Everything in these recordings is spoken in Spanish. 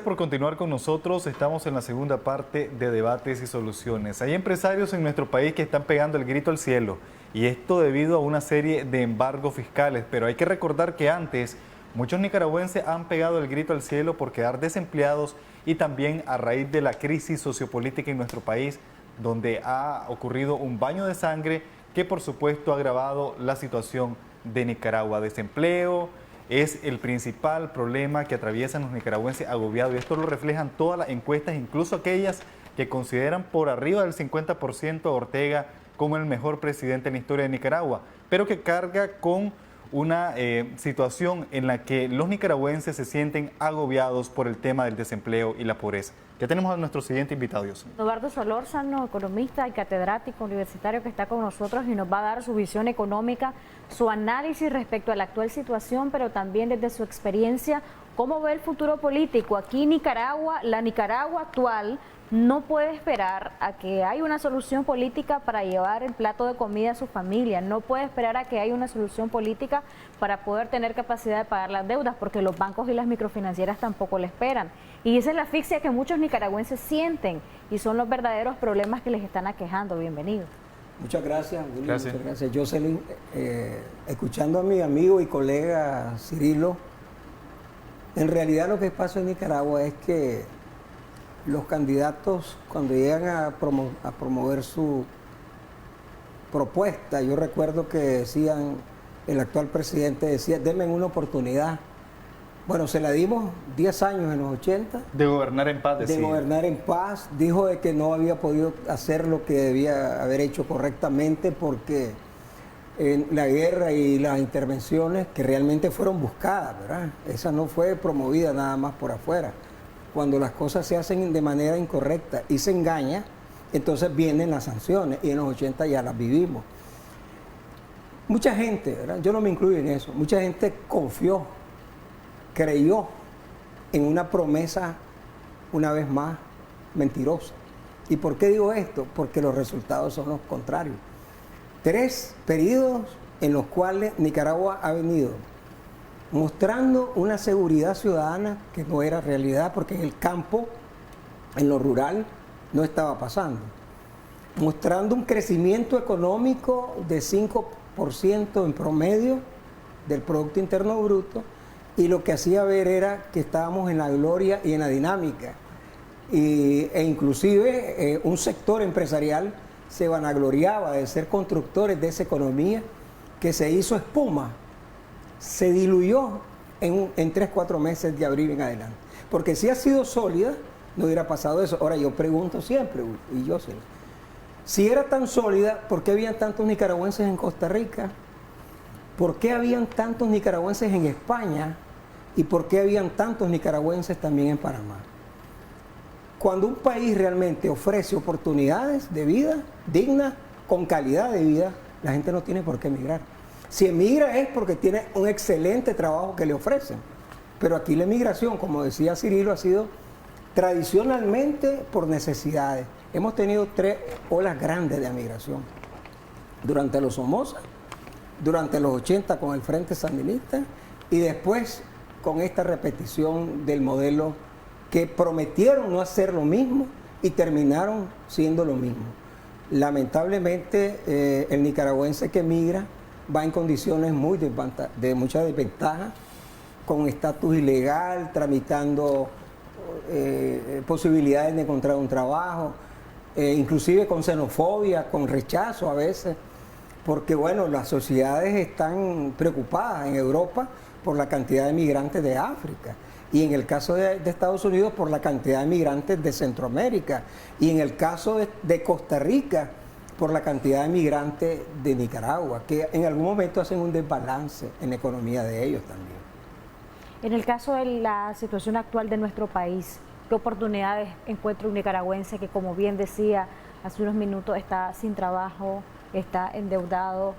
por continuar con nosotros. Estamos en la segunda parte de Debates y Soluciones. Hay empresarios en nuestro país que están pegando el grito al cielo, y esto debido a una serie de embargos fiscales. Pero hay que recordar que antes muchos nicaragüenses han pegado el grito al cielo por quedar desempleados y también a raíz de la crisis sociopolítica en nuestro país, donde ha ocurrido un baño de sangre que por supuesto ha agravado la situación de Nicaragua. Desempleo es el principal problema que atraviesan los nicaragüenses agobiados, y esto lo reflejan todas las encuestas, incluso aquellas que consideran por arriba del 50% a Ortega como el mejor presidente en la historia de Nicaragua, pero que carga con una situación en la que los nicaragüenses se sienten agobiados por el tema del desempleo y la pobreza. Ya tenemos a nuestro siguiente invitado, Dios. Eduardo Solórzano, economista y catedrático universitario, que está con nosotros y nos va a dar su visión económica, su análisis respecto a la actual situación, pero también desde su experiencia, cómo ve el futuro político. Aquí Nicaragua, la Nicaragua actual, no puede esperar a que haya una solución política para llevar el plato de comida a su familia, no puede esperar a que haya una solución política para poder tener capacidad de pagar las deudas, porque los bancos y las microfinancieras tampoco le esperan. Y esa es la asfixia que muchos nicaragüenses sienten y son los verdaderos problemas que les están aquejando. Bienvenido. Muchas gracias, Willy. Gracias. Muchas gracias. Jocelyn, escuchando a mi amigo y colega Cirilo, en realidad lo que pasa en Nicaragua es que los candidatos, cuando llegan a promover su propuesta, yo recuerdo que decían, el actual presidente decía, denme una oportunidad. Bueno, se la dimos 10 años en los 80. De gobernar en paz, decía. De gobernar en paz. Dijo de que no había podido hacer lo que debía haber hecho correctamente porque la guerra y las intervenciones que realmente fueron buscadas, ¿verdad? Esa no fue promovida nada más por afuera. Cuando las cosas se hacen de manera incorrecta y se engaña, entonces vienen las sanciones, y en los 80 ya las vivimos. Mucha gente, ¿verdad? Yo no me incluyo en eso, mucha gente confió, creyó en una promesa, una vez más, mentirosa. ¿Y por qué digo esto? Porque los resultados son los contrarios. 3 periodos en los cuales Nicaragua ha venido mostrando una seguridad ciudadana que no era realidad, porque en el campo, en lo rural, no estaba pasando. Mostrando un crecimiento económico de 5% en promedio del Producto Interno Bruto, y lo que hacía ver era que estábamos en la gloria y en la dinámica. E inclusive un sector empresarial se vanagloriaba de ser constructores de esa economía que se hizo espuma, se diluyó en 3-4 meses de abril en adelante. Porque si ha sido sólida, no hubiera pasado eso. Ahora yo pregunto siempre, y yo sé, si era tan sólida, ¿por qué habían tantos nicaragüenses en Costa Rica? ¿Por qué habían tantos nicaragüenses en España? ¿Y por qué habían tantos nicaragüenses también en Panamá? Cuando un país realmente ofrece oportunidades de vida digna, con calidad de vida, la gente no tiene por qué emigrar. Si emigra es porque tiene un excelente trabajo que le ofrecen. Pero aquí la emigración, como decía Cirilo, ha sido tradicionalmente por necesidades. Hemos tenido 3 olas grandes de emigración. Durante los Somoza, durante los 80 con el Frente Sandinista, y después con esta repetición del modelo que prometieron no hacer lo mismo y terminaron siendo lo mismo. Lamentablemente el nicaragüense que emigra va en condiciones de mucha desventaja, con estatus ilegal, tramitando posibilidades de encontrar un trabajo, inclusive con xenofobia, con rechazo a veces, porque bueno, las sociedades están preocupadas en Europa por la cantidad de migrantes de África, y en el caso de Estados Unidos por la cantidad de migrantes de Centroamérica, y en el caso de Costa Rica por la cantidad de migrantes de Nicaragua, que en algún momento hacen un desbalance en la economía de ellos también. En el caso de la situación actual de nuestro país, ¿qué oportunidades encuentra un nicaragüense que, como bien decía hace unos minutos, está sin trabajo, está endeudado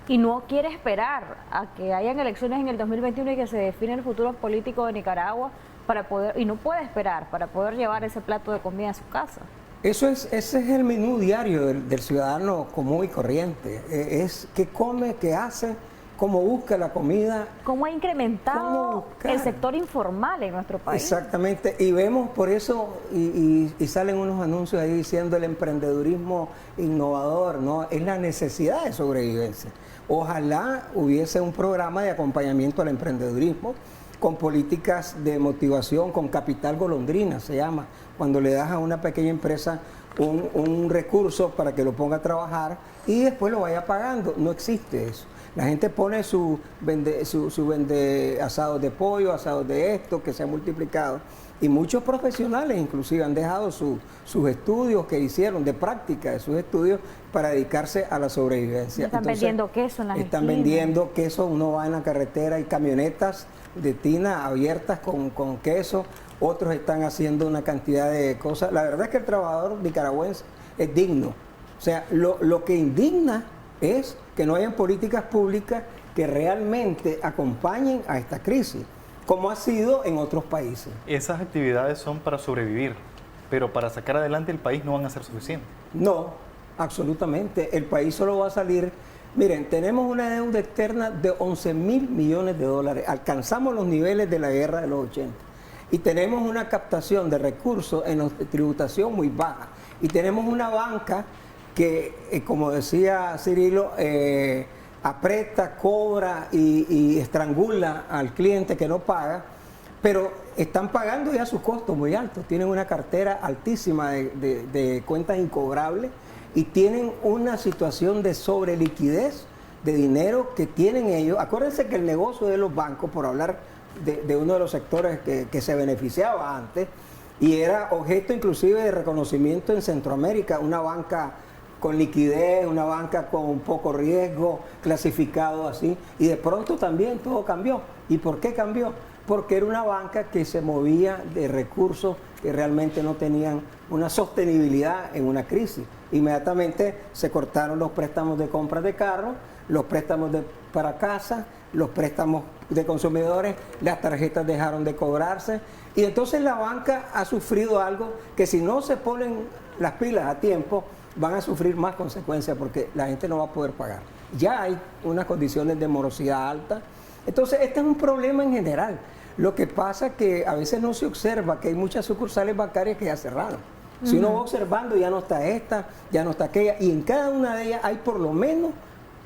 y no quiere esperar a que hayan elecciones en el 2021 y que se define el futuro político de Nicaragua para poder, y no puede esperar para poder llevar ese plato de comida a su casa? Ese es el menú diario del ciudadano común y corriente. Es qué come, qué hace, cómo busca la comida. ¿Cómo ha incrementado el sector informal en nuestro país? Exactamente, y vemos por eso, y salen unos anuncios ahí diciendo el emprendedurismo innovador, ¿no? Es la necesidad de sobrevivencia. Ojalá hubiese un programa de acompañamiento al emprendedurismo con políticas de motivación, con capital golondrina, se llama, cuando le das a una pequeña empresa un recurso para que lo ponga a trabajar y después lo vaya pagando. No existe eso. La gente pone su vende asados de pollo, asados de esto, que se ha multiplicado. Y muchos profesionales inclusive han dejado sus estudios que hicieron, de práctica de sus estudios, para dedicarse a la sobrevivencia. Están vendiendo queso en las Están esquinas. vendiendo queso, uno va en la carretera, hay camionetas de tina abiertas con queso, otros están haciendo una cantidad de cosas. La verdad es que el trabajador nicaragüense es digno. O sea, lo que indigna es que no hayan políticas públicas que realmente acompañen a esta crisis, como ha sido en otros países. Esas actividades son para sobrevivir, pero para sacar adelante el país no van a ser suficientes. No, absolutamente. El país solo va a salir... Miren, tenemos una deuda externa de 11.000 millones de dólares. Alcanzamos los niveles de la guerra de los 80. Y tenemos una captación de recursos en tributación muy baja. Y tenemos una banca que, como decía Cirilo, aprieta, cobra y estrangula al cliente que no paga, pero están pagando ya sus costos muy altos, tienen una cartera altísima de cuentas incobrables y tienen una situación de sobreliquidez de dinero que tienen ellos. Acuérdense que el negocio de los bancos, por hablar de uno de los sectores que se beneficiaba antes, y era objeto inclusive de reconocimiento en Centroamérica, una banca con liquidez, una banca con poco riesgo, clasificado así, y de pronto también todo cambió. ¿Y por qué cambió? Porque era una banca que se movía de recursos que realmente no tenían una sostenibilidad en una crisis. Inmediatamente se cortaron los préstamos de compra de carros, los préstamos para casa, los préstamos de consumidores, las tarjetas dejaron de cobrarse, y entonces la banca ha sufrido algo que si no se ponen las pilas a tiempo, van a sufrir más consecuencias porque la gente no va a poder pagar. Ya hay unas condiciones de morosidad alta. Entonces, este es un problema en general. Lo que pasa es que a veces no se observa que hay muchas sucursales bancarias que ya cerraron. Si uno va observando, ya no está esta, ya no está aquella, y en cada una de ellas hay por lo menos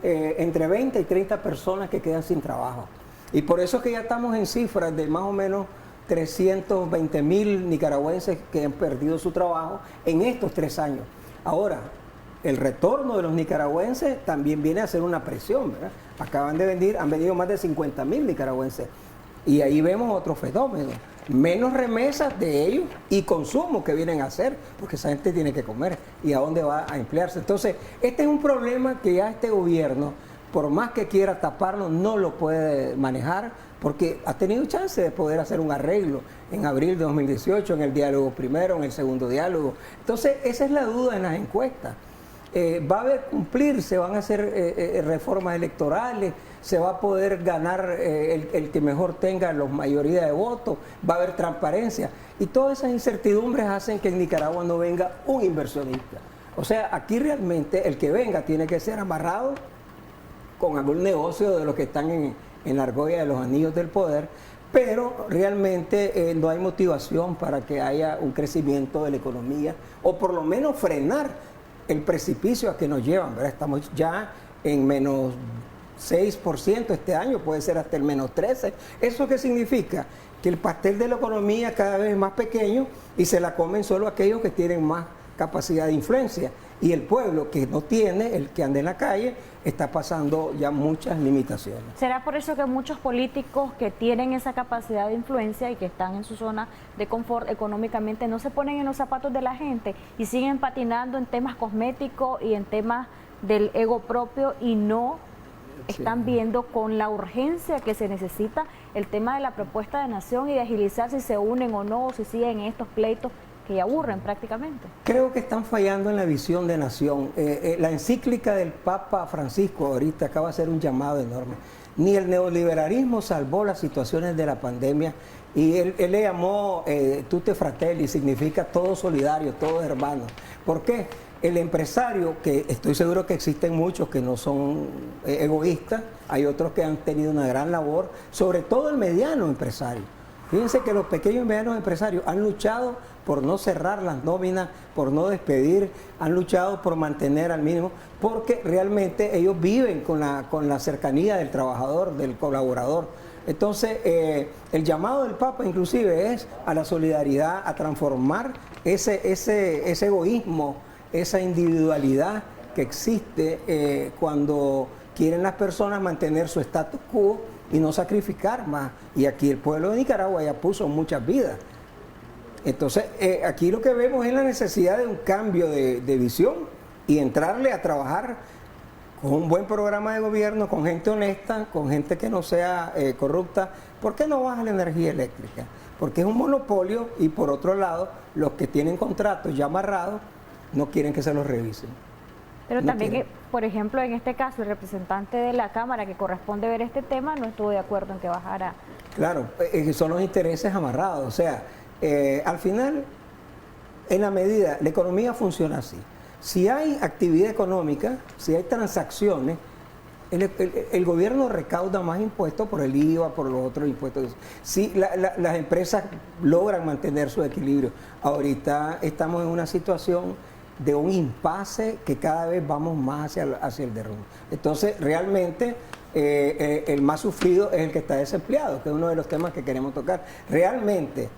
entre 20 y 30 personas que quedan sin trabajo. Y por eso es que ya estamos en cifras de más o menos 320.000 nicaragüenses que han perdido su trabajo en estos 3 años. Ahora, el retorno de los nicaragüenses también viene a ser una presión, ¿verdad? Han venido más de 50.000 nicaragüenses. Y ahí vemos otro fenómeno. Menos remesas de ellos y consumo que vienen a hacer, porque esa gente tiene que comer. ¿Y a dónde va a emplearse? Entonces, este es un problema que ya este gobierno, por más que quiera taparlo, no lo puede manejar, porque ha tenido chance de poder hacer un arreglo en abril de 2018, en el diálogo primero, en el segundo diálogo. Entonces, esa es la duda en las encuestas. Va a cumplirse, van a hacer reformas electorales, se va a poder ganar el que mejor tenga la mayoría de votos, va a haber transparencia. Y todas esas incertidumbres hacen que en Nicaragua no venga un inversionista. O sea, aquí realmente el que venga tiene que ser amarrado con algún negocio de los que están en la argolla de los anillos del poder, pero realmente no hay motivación para que haya un crecimiento de la economía, o por lo menos frenar el precipicio a que nos llevan, ¿verdad? Estamos ya en menos 6% este año, puede ser hasta el menos 13%. ¿Eso qué significa? Que el pastel de la economía cada vez es más pequeño y se la comen solo aquellos que tienen más capacidad de influencia. Y el pueblo que no tiene, el que anda en la calle, está pasando ya muchas limitaciones. ¿Será por eso que muchos políticos que tienen esa capacidad de influencia y que están en su zona de confort económicamente no se ponen en los zapatos de la gente y siguen patinando en temas cosméticos y en temas del ego propio y no están viendo con la urgencia que se necesita el tema de la propuesta de nación y de agilizar si se unen o no, o si siguen estos pleitos que ya aburren prácticamente? Creo que están fallando en la visión de nación. La encíclica del Papa Francisco ahorita acaba de hacer un llamado enorme. Ni el neoliberalismo salvó las situaciones de la pandemia, Y él le llamó tutte fratelli, significa todos solidarios, todos hermanos. ¿Por qué? El empresario, que estoy seguro que existen muchos que no son egoístas, hay otros que han tenido una gran labor, sobre todo el mediano empresario. Fíjense que los pequeños y medianos empresarios han luchado por no cerrar las nóminas, por no despedir, han luchado por mantener al mínimo, porque realmente ellos viven con la cercanía del trabajador, del colaborador. Entonces, el llamado del Papa inclusive es a la solidaridad, a transformar ese egoísmo, esa individualidad que existe cuando quieren las personas mantener su status quo y no sacrificar más. Y aquí el pueblo de Nicaragua ya puso muchas vidas. Entonces, aquí lo que vemos es la necesidad de un cambio de visión y entrarle a trabajar con un buen programa de gobierno, con gente honesta, con gente que no sea corrupta. ¿Por qué no baja la energía eléctrica? Porque es un monopolio y por otro lado, los que tienen contratos ya amarrados no quieren que se los revisen. Pero no también, quieren. por ejemplo, en este caso, el representante de la Cámara que corresponde ver este tema no estuvo de acuerdo en que bajara. Claro, son los intereses amarrados. O sea, al final, en la medida, la economía funciona así. Si hay actividad económica, si hay transacciones, el gobierno recauda más impuestos por el IVA, por los otros impuestos. Si las empresas logran mantener su equilibrio. Ahorita estamos en una situación de un impasse que cada vez vamos más hacia el derrumbe. Entonces, realmente, el más sufrido es el que está desempleado, que es uno de los temas que queremos tocar. Realmente,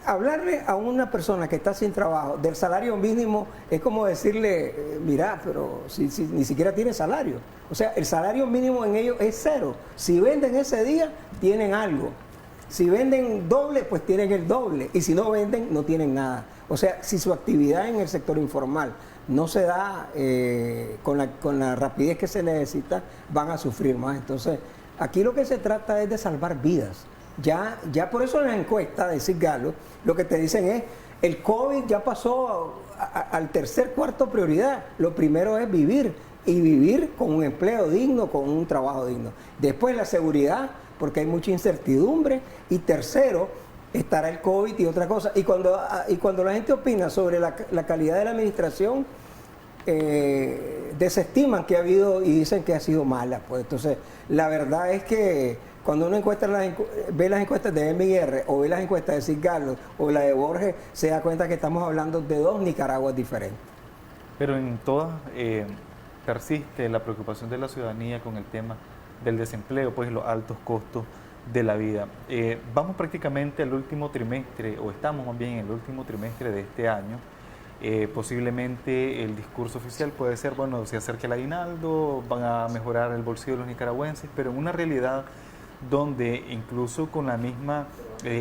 hablarle a una persona que está sin trabajo del salario mínimo es como decirle, mira, pero si ni siquiera tiene salario. O sea, el salario mínimo en ellos es cero. Si venden ese día, tienen algo. Si venden doble, pues tienen el doble. Y si no venden, no tienen nada. O sea, si su actividad en el sector informal no se da con la rapidez que se necesita, van a sufrir más. Entonces, aquí lo que se trata es de salvar vidas. Ya por eso en la encuesta de Sigalo, lo que te dicen es, el COVID ya pasó al tercer, cuarto prioridad. Lo primero es vivir, y vivir con un empleo digno, con un trabajo digno. Después la seguridad, porque hay mucha incertidumbre. Y tercero, estará el COVID y otra cosa. Y cuando la gente opina sobre la calidad de la administración, desestiman que ha habido y dicen que ha sido mala. Pues entonces, la verdad es que cuando uno ve las encuestas de MIR o ve las encuestas de Sigalo o la de Borges, se da cuenta que estamos hablando de dos Nicaraguas diferentes. Pero en todas persiste la preocupación de la ciudadanía con el tema del desempleo, pues los altos costos de la vida. Vamos prácticamente al último trimestre, o estamos más bien en el último trimestre de este año. Posiblemente el discurso oficial puede ser, bueno, se acerca el aguinaldo, van a mejorar el bolsillo de los nicaragüenses, pero en una realidad donde incluso con la misma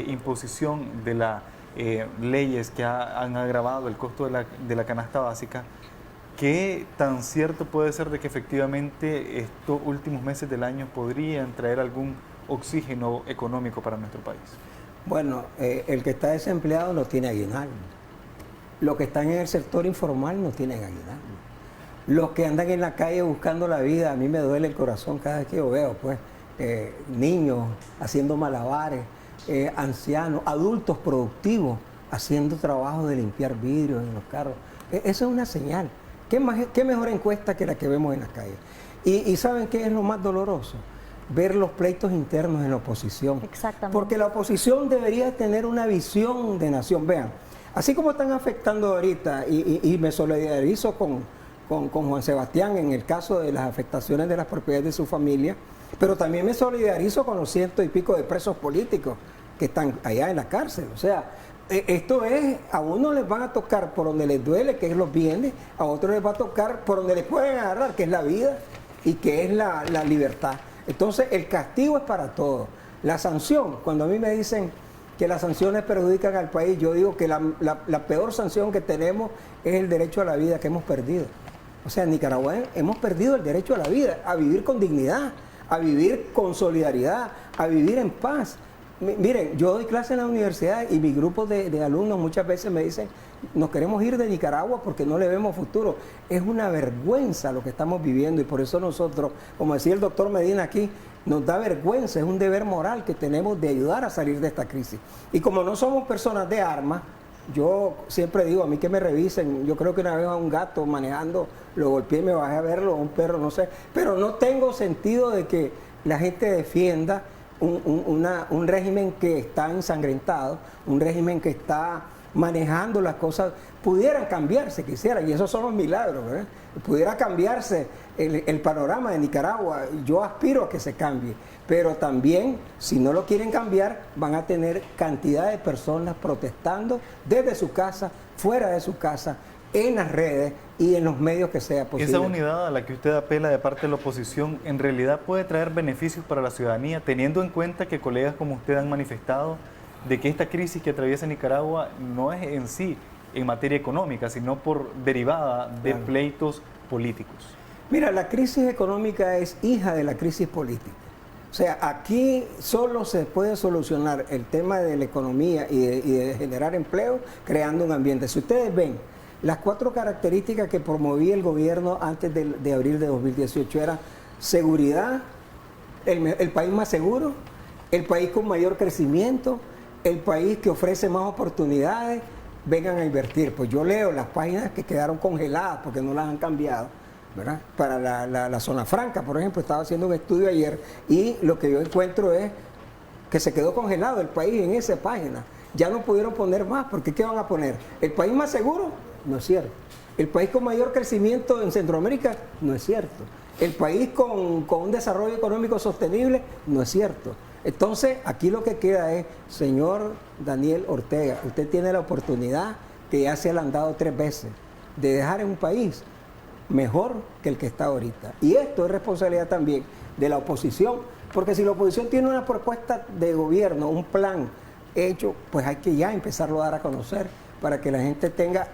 imposición de las leyes que han agravado el costo de la canasta básica, ¿qué tan cierto puede ser de que efectivamente estos últimos meses del año podrían traer algún oxígeno económico para nuestro país? Bueno, el que está desempleado no tiene aguinaldo. Los que están en el sector informal no tienen aguinaldo. Los que andan en la calle buscando la vida, a mí me duele el corazón cada vez que yo veo, pues, niños haciendo malabares, ancianos, adultos productivos haciendo trabajo de limpiar vidrios en los carros. Eso es una señal. ¿Qué mejor encuesta que la que vemos en las calles? Y ¿saben qué es lo más doloroso? Ver los pleitos internos en la oposición. Exactamente. Porque la oposición debería tener una visión de nación. Vean, así como están afectando ahorita, y me solidarizo con Juan Sebastián en el caso de las afectaciones de las propiedades de su familia, pero también me solidarizo con los 100 y pico de presos políticos que están allá en la cárcel. O sea, esto es, a unos les van a tocar por donde les duele, que es los bienes, a otros les va a tocar por donde les pueden agarrar, que es la vida y que es la libertad. Entonces, el castigo es para todos. La sanción, cuando a mí me dicen que las sanciones perjudican al país, yo digo que la peor sanción que tenemos es el derecho a la vida que hemos perdido. O sea, en Nicaragua hemos perdido el derecho a la vida, a vivir con dignidad, a vivir con solidaridad, a vivir en paz. Miren, yo doy clase en la universidad y mi grupo de alumnos muchas veces me dicen, nos queremos ir de Nicaragua porque no le vemos futuro. Es una vergüenza lo que estamos viviendo y por eso nosotros, como decía el doctor Medina aquí, nos da vergüenza, es un deber moral que tenemos de ayudar a salir de esta crisis. Y como no somos personas de armas, yo siempre digo, a mí que me revisen, yo creo que una vez a un gato manejando, lo golpeé y me bajé a verlo, a un perro, no sé, pero no tengo sentido de que la gente defienda un régimen que está ensangrentado, un régimen que está manejando las cosas, pudieran cambiarse, quisieran, y esos son los milagros, ¿verdad? Pudiera cambiarse el panorama de Nicaragua, yo aspiro a que se cambie, pero también, si no lo quieren cambiar, van a tener cantidad de personas protestando desde su casa, fuera de su casa, en las redes y en los medios que sea posible. Esa unidad a la que usted apela de parte de la oposición, ¿en realidad puede traer beneficios para la ciudadanía, teniendo en cuenta que colegas como usted han manifestado de que esta crisis que atraviesa Nicaragua no es en sí en materia económica, sino por derivada de pleitos políticos? Mira, la crisis económica es hija de la crisis política. O sea, aquí solo se puede solucionar el tema de la economía y de generar empleo creando un ambiente. Si ustedes ven, las 4 características que promovía el gobierno antes de abril de 2018 eran seguridad, el país más seguro, el país con mayor crecimiento, el país que ofrece más oportunidades, vengan a invertir. Pues yo leo las páginas que quedaron congeladas porque no las han cambiado, ¿verdad? Para la zona franca, por ejemplo, estaba haciendo un estudio ayer y lo que yo encuentro es que se quedó congelado el país en esa página. Ya no pudieron poner más, porque ¿qué van a poner? ¿El país más seguro? No es cierto. ¿El país con mayor crecimiento en Centroamérica? No es cierto. ¿El país con un desarrollo económico sostenible? No es cierto. Entonces, aquí lo que queda es, señor Daniel Ortega, usted tiene la oportunidad, que ya se le han dado 3 veces, de dejar en un país mejor que el que está ahorita. Y esto es responsabilidad también de la oposición, porque si la oposición tiene una propuesta de gobierno, un plan hecho, pues hay que ya empezarlo a dar a conocer para que la gente tenga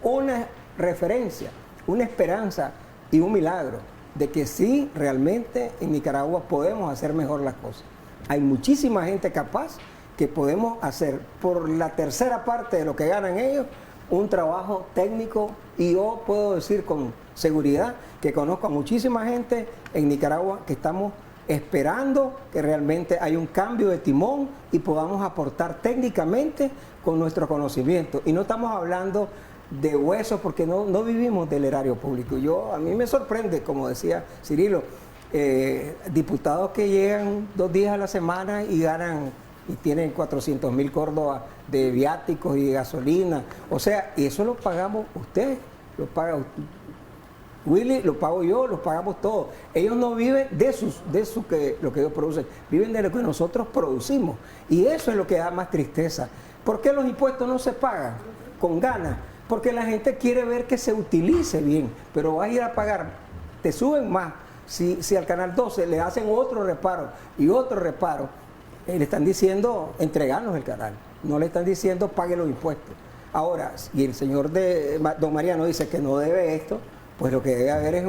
una referencia, una esperanza y un milagro de que sí, realmente en Nicaragua podemos hacer mejor las cosas. Hay muchísima gente capaz que podemos hacer por la tercera parte de lo que ganan ellos un trabajo técnico, y yo puedo decir con seguridad que conozco a muchísima gente en Nicaragua que estamos esperando que realmente haya un cambio de timón y podamos aportar técnicamente con nuestro conocimiento. Y no estamos hablando de huesos porque no vivimos del erario público. A mí me sorprende, como decía Cirilo, diputados que llegan 2 días a la semana y ganan y tienen 400,000 córdobas de viáticos y de gasolina. O sea, y eso lo pagamos usted, lo paga Willy, lo pago yo, lo pagamos todos. Ellos no viven lo que ellos producen, viven de lo que nosotros producimos. Y eso es lo que da más tristeza. ¿Por qué los impuestos no se pagan con ganas? Porque la gente quiere ver que se utilice bien, pero vas a ir a pagar, te suben más. Si al Canal 12 le hacen otro reparo y otro reparo, le están diciendo entregarnos el canal, no le están diciendo pague los impuestos. Ahora, y el señor don Mariano dice que no debe esto, pues lo que debe haber es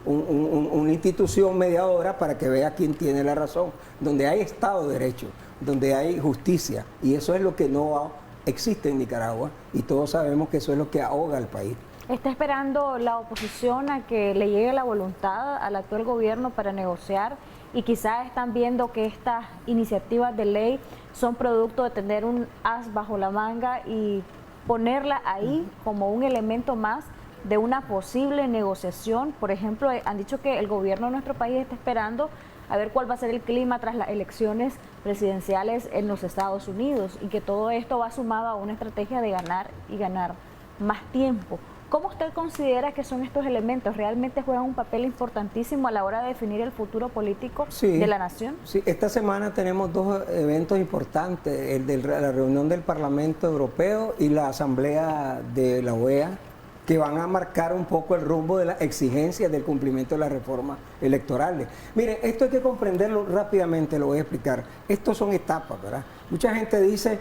una institución mediadora para que vea quién tiene la razón, donde hay Estado de Derecho, donde hay justicia, y eso es lo que no existe en Nicaragua, y todos sabemos que eso es lo que ahoga al país. ¿Está esperando la oposición a que le llegue la voluntad al actual gobierno para negociar? Y quizás están viendo que estas iniciativas de ley son producto de tener un as bajo la manga y ponerla ahí como un elemento más de una posible negociación. Por ejemplo, han dicho que el gobierno de nuestro país está esperando a ver cuál va a ser el clima tras las elecciones presidenciales en los Estados Unidos, y que todo esto va sumado a una estrategia de ganar y ganar más tiempo. ¿Cómo usted considera que son estos elementos? ¿Realmente juegan un papel importantísimo a la hora de definir el futuro político de la nación? Sí, esta semana tenemos 2 eventos importantes, el de la reunión del Parlamento Europeo y la Asamblea de la OEA, que van a marcar un poco el rumbo de las exigencias del cumplimiento de las reformas electorales. Mire, esto hay que comprenderlo rápidamente, lo voy a explicar. Estos son etapas, ¿verdad? Mucha gente dice,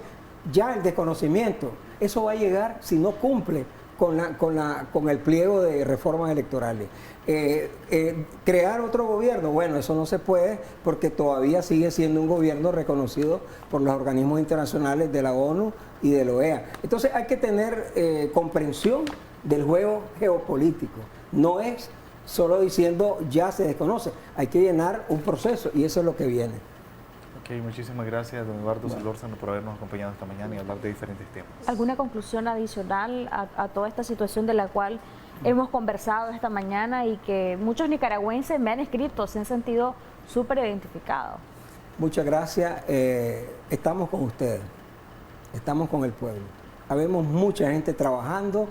ya el desconocimiento, eso va a llegar si no cumple con el pliego de reformas electorales. Crear otro gobierno, bueno, eso no se puede porque todavía sigue siendo un gobierno reconocido por los organismos internacionales de la ONU y de la OEA. Entonces hay que tener comprensión del juego geopolítico. No es solo diciendo ya se desconoce. Hay que llenar un proceso y eso es lo que viene. Ok, muchísimas gracias, don Eduardo Solórzano, por habernos acompañado esta mañana y hablar de diferentes temas. ¿Alguna conclusión adicional a toda esta situación de la cual hemos conversado esta mañana y que muchos nicaragüenses me han escrito, se han sentido súper identificados? Muchas gracias. Estamos con ustedes, estamos con el pueblo. Habemos mucha gente trabajando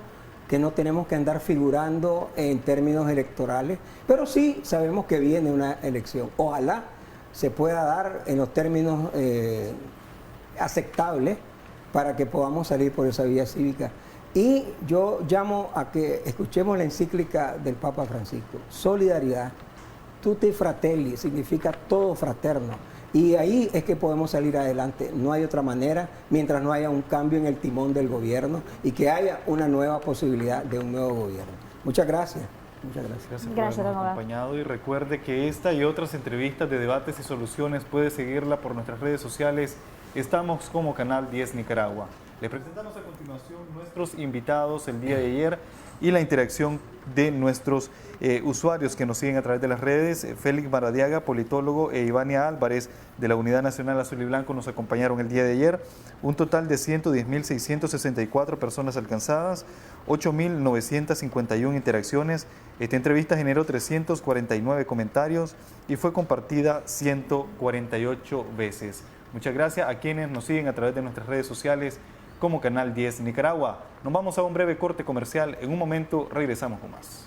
que no tenemos que andar figurando en términos electorales, pero sí sabemos que viene una elección. Ojalá se pueda dar en los términos aceptables para que podamos salir por esa vía cívica. Y yo llamo a que escuchemos la encíclica del Papa Francisco. Solidaridad, tutti fratelli, significa todo fraterno. Y ahí es que podemos salir adelante. No hay otra manera mientras no haya un cambio en el timón del gobierno y que haya una nueva posibilidad de un nuevo gobierno. Muchas gracias. Muchas gracias. Gracias por habernos acompañado y recuerde que esta y otras entrevistas de Debates y Soluciones puede seguirla por nuestras redes sociales. Estamos como Canal 10 Nicaragua. Les presentamos a continuación nuestros invitados el día de ayer y la interacción de nuestros usuarios que nos siguen a través de las redes. Félix Maradiaga, politólogo, e Ivania Álvarez de la Unidad Nacional Azul y Blanco nos acompañaron el día de ayer. Un total de 110.664 personas alcanzadas, 8.951 interacciones. Esta entrevista generó 349 comentarios y fue compartida 148 veces. Muchas gracias a quienes nos siguen a través de nuestras redes sociales como Canal 10 Nicaragua. Nos vamos a un breve corte comercial. En un momento regresamos con más.